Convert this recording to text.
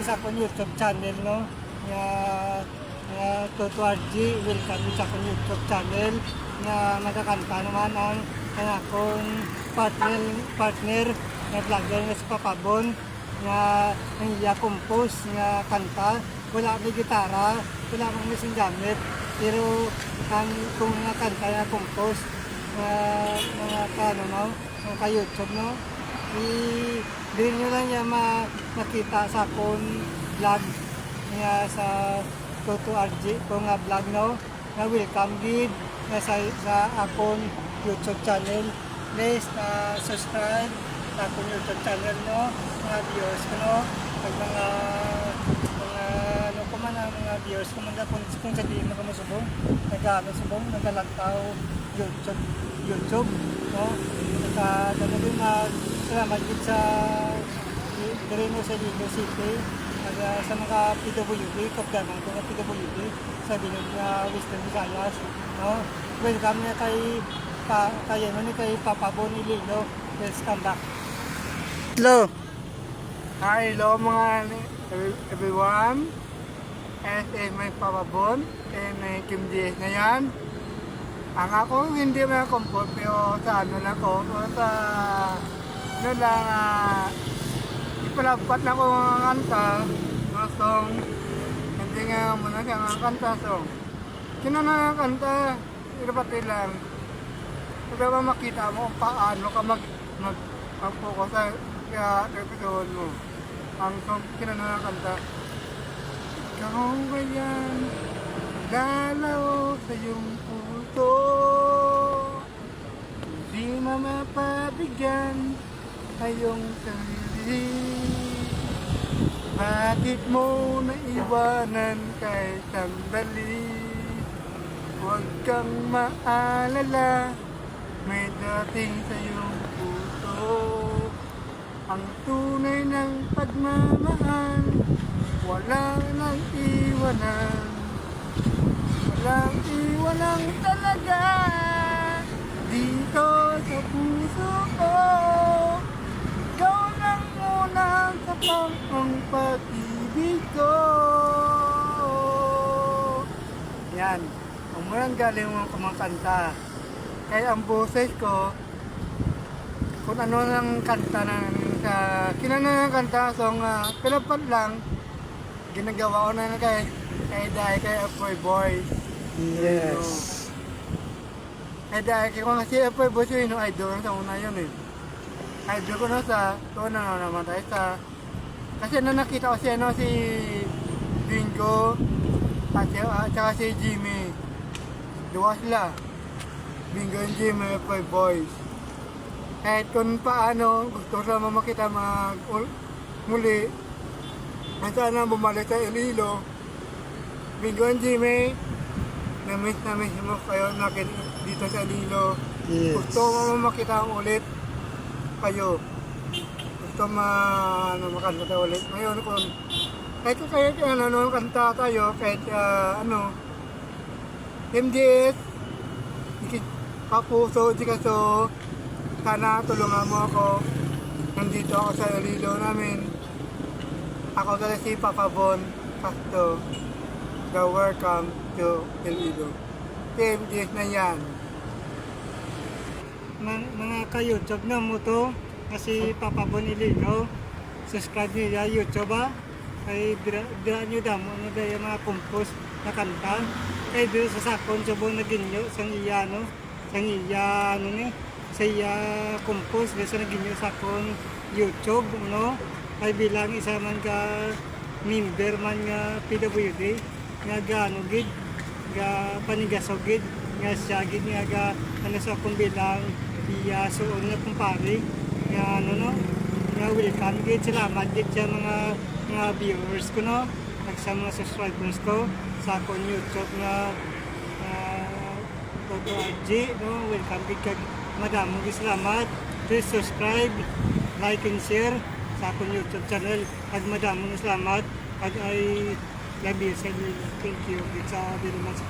sa akong YouTube channel, no? Nga Toto RG, welcome sa akong YouTube channel na magkakanta naman ang akong partner na vlogger na si Papa Bon nga ang iya compose nga kanta. Wala may gitara, wala mang mising gamit, pero ang kung nga kanta na compose mga kano, no? Mga ka-YouTube, no? Din nyo lang niya makita sa akong vlog nga sa Toto RG ko nga vlog, no? Na welcome gid nga sa akong YouTube channel. Please subscribe sa akong YouTube channel, no? Mga viewers ko, no? Pag mga ano ko man ang mga viewers ko man kung sabihin mo ka masubong, nag-ano subong, naglalagtaw YouTube, no? At ano din salamat din sa Direno sa Ligo City, sa mga PWD, kapdaman ko na PWD, sa Binog na Western Visayas, no? Welcome niya kay Papa Bon Ililo. Welcome back. Hello. Hi, hello mga everyone. And may Papa Bon and may Kim DS na yan. Ang ako hindi may comfort pero sa ano na ko, sa ano lang, ipalapat na ko mga kanta, mga song, hindi nga muna siya mga kanta song. Kinana nga kanta, irapati lang. Kaya ba makita mo kung paano ka mag-focus sa episode mo. Ang song, kinana nga kanta, ikaw ba yan, lalaw sa iyong puso, hindi mo mapabigyan ayong sarili. Bakit mo naiwanan kahit sandali? Huwag kang maalala, may dating sa iyong puso. Ang tunay ng pagmamahal, walang nang iwanan. Walang iwanan talaga dito sa puso ko. Ikaw lang muna sa pangong pag-ibig ko. Yan, ang murang galing mo kumakanta. Kaya ang boses ko, kung ano nang kanta sa kinana ng kanta, so nga, pinapat lang, ginagawa ko na kay Apoy Boy. Yes. Dahil kung kasi Apoy Boy yung idol sa una yun eh. Idol ko na sa doon na namatay sa kasi nakita ko si Bingo at saka si Jimmy. Dua sila. Bingo and Jimmy, Apoy Boys. Kahit kung paano gusto ko makita muli at sana bumalik sa Iloilo. Bingo and Jimmy, na-miss mo kayo dito sa Iloilo. Yes. Gusto mo makita ulit kayo. Gusto makanta ulit. Ngayon kung kahit kanta tayo, kahit MDS, Kapuso, Jikaso, sana tulungan mo ako. Nandito ako sa Iloilo namin. Ako talaga si Papa Bon Pasto. Welcome to Iloilo. MDS na yan. Mga ka-YouTube na mo to, kasi Papa Bon Ililo, subscribe niya YouTube kay dira nyo damo ano dahil mga compose na kanta kay dito sa sakon subong naginyo sang iya no sang iya ano ni sa iya compose dito naginyo sa sakon YouTube, no? Kay bilang isa man ka member man nga PWD nga gaano gid ga panigasogid nga siya gid nga ga ano sa akong bilang iya suon nga kumpare nga ano, no? Nga welcome gid, salamat gid sa mga viewers ko, no? At sa mga subscribers ko sa akong YouTube nga Toto RG, no? Welcome gid kag madamo gid salamat. Please subscribe, like and share sa akong YouTube channel. Kag madamo salamat. Kag ay labi sa inyo. Thank you. It's a very much.